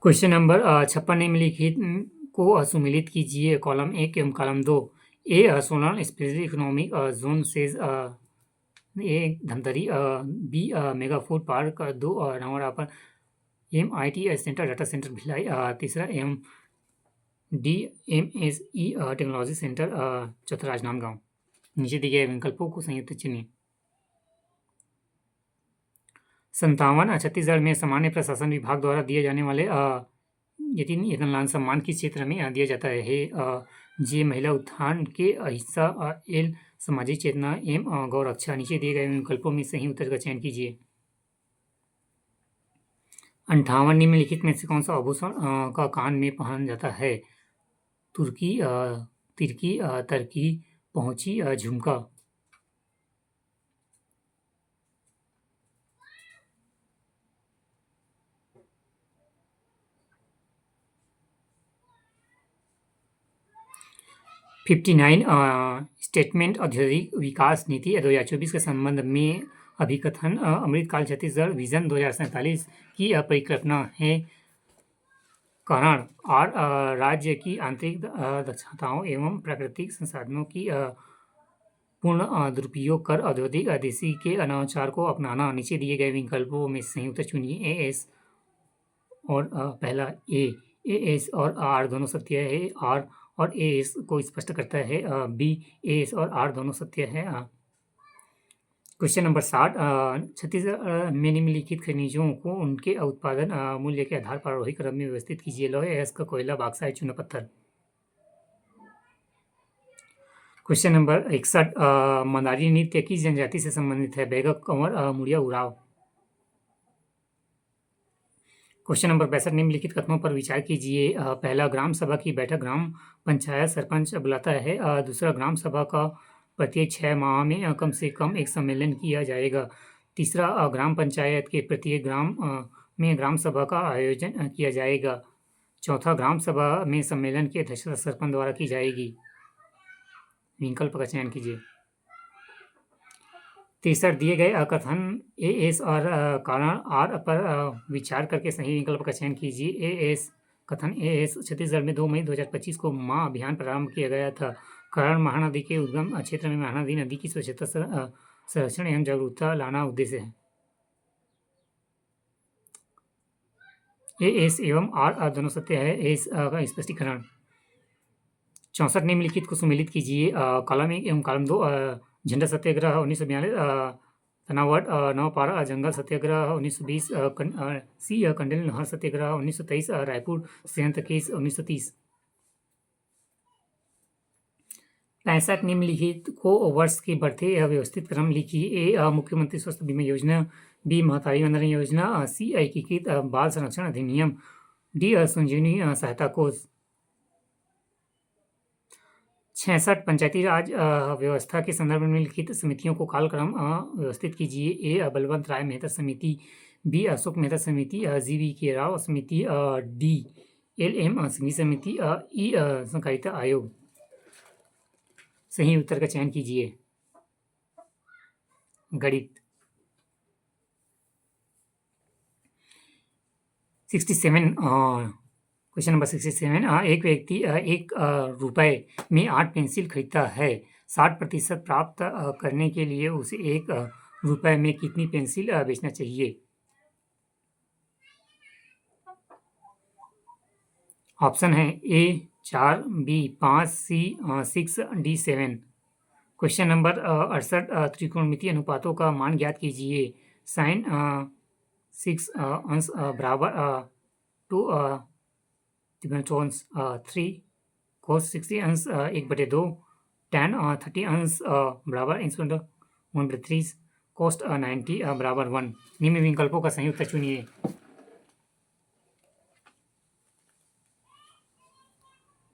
Question number 56 निम्नलिखित को सुमेलित कीजिए। कॉलम 1 एवं column 2। A solar special economic zone SEZ A Dhamtari, B mega food park, 2 Rawan पर MIT centre data centre Bhilai, तीसरा DMSE टेक्नोलॉजी सेंटर, चौथा राजनांदगांव। नीचे दिए गए विकल्पों को संयुक्त चुनिए। 57 छत्तीसगढ़ में सामान्य प्रशासन विभाग द्वारा दिए जाने वाले यतिन सम्मान किस क्षेत्र में दिया जाता है? जे महिला उत्थान के हिस्सा, एल सामाजिक चेतना, एम गौरक्षा। नीचे दिए गए विकल्पों में सही उत्तर का चयन कीजिए। 58 निम्नलिखित में से कौन सा आभूषण का कान में पहना जाता है? तुर्की, तिरकी, तरकी, पहुंची, झुमका। $59 स्टेटमेंट औद्योगिक विकास नीति 2024 के संबंध में अभिकथन अमृतकाल छत्तीसगढ़ विजन 2047 की परिकल्पना है। कारण और राज्य की आंतरिक दक्षताओं एवं प्राकृतिक संसाधनों की पूर्ण दुरुपयोग कर औद्योगिक देशी के अनाचार को अपनाना। नीचे दिए गए विकल्पों में सही उत्तर चुनिए। एस और पहला एस और आर दोनों सत्य है। आर और एस को स्पष्ट करता है। बी, एस और आर दोनों सत्य है। क्वेश्चन नंबर 60 छत्तीसगढ़ में निम्नलिखित खनिजों को उनके उत्पादन मूल्य के आधार पर आरोही क्रम में व्यवस्थित कीजिए। लौह अयस्क, कोयला, बॉक्साइट, चूना पत्थर। क्वेश्चन नंबर 61 मंदारी नृत्य किस जनजाति से संबंधित है? बैगक, कंवर, मुड़िया, उराव। क्वेश्चन नंबर 62 निम्नलिखित कथनों पर विचार कीजिए। पहला, ग्राम सभा की बैठक ग्राम पंचायत सरपंच बुलाता है। दूसरा, ग्राम सभा का प्रत्येक 6 माह में कम से कम एक सम्मेलन किया जाएगा। तीसरा, ग्राम पंचायत के प्रत्येक ग्राम में ग्राम सभा का आयोजन किया जाएगा। चौथा, ग्राम सभा में सम्मेलन की अध्यक्षता सरपंच द्वारा की जाएगी। विकल्प का चयन कीजिए। 63 दिए गए कथन ए, एस और कारण आर पर विचार करके सही विकल्प का चयन कीजिए। एस कथन ए, एस छत्तीसगढ़ में 2 मई 2025 को माँ अभियान प्रारंभ किया गया था। कारण महानदी के उद्गम क्षेत्र में महानदी नदी की स्वच्छता संरक्षण एवं जागरूकता लाना उद्देश्य है। ए, एस एवं आर दोनों सत्य है। एस का स्पष्टीकरण। 64 निम्नलिखित को सुमेलित कीजिए। कॉलम 1 एवं कॉलम 2 झंडा सत्याग्रह 1942, तनावट नवपारा जंगल सत्याग्रह 1920, सी कंडेल नहर सत्याग्रह 1923, रायपुर संयंत्र केस 1930। 65 निम्नलिखित को वर्ष के बढ़ते व्यवस्थित क्रम लिखिए। ए मुख्यमंत्री स्वास्थ्य बीमा योजना, बी महतारी वंदना योजना, सी एकीकृत बाल संरक्षण अधिनियम, डी संजीवनी सहायता कोष। 66 पंचायती राज व्यवस्था के संदर्भ में निम्नलिखित समितियों को कालक्रम व्यवस्थित कीजिए। ए बलवंत राय मेहता समिति, बी अशोक मेहता समिति, GV के राव समिति, डी LM सिंघी समिति, ई सहकारिता आयोग। सही उत्तर का चयन कीजिए। गणित। 67 क्वेश्चन नंबर 67 एक व्यक्ति 1 रुपए में 8 पेंसिल खरीदता है। 60% प्राप्त करने के लिए उसे 1 रुपए में कितनी पेंसिल बेचना चाहिए? ऑप्शन है ए 4, बी 5, सी 6, डी 7। क्वेश्चन नंबर 68 त्रिकोणमितीय अनुपातों का मान ज्ञात कीजिए। साइन 6 अंश बराबर 2 3, cos 60 अंश 1/2, tan 30 अंश बराबर 1/3, cost 90 बराबर 1। निम्न विकल्पों का सही उत्तर चुनिए।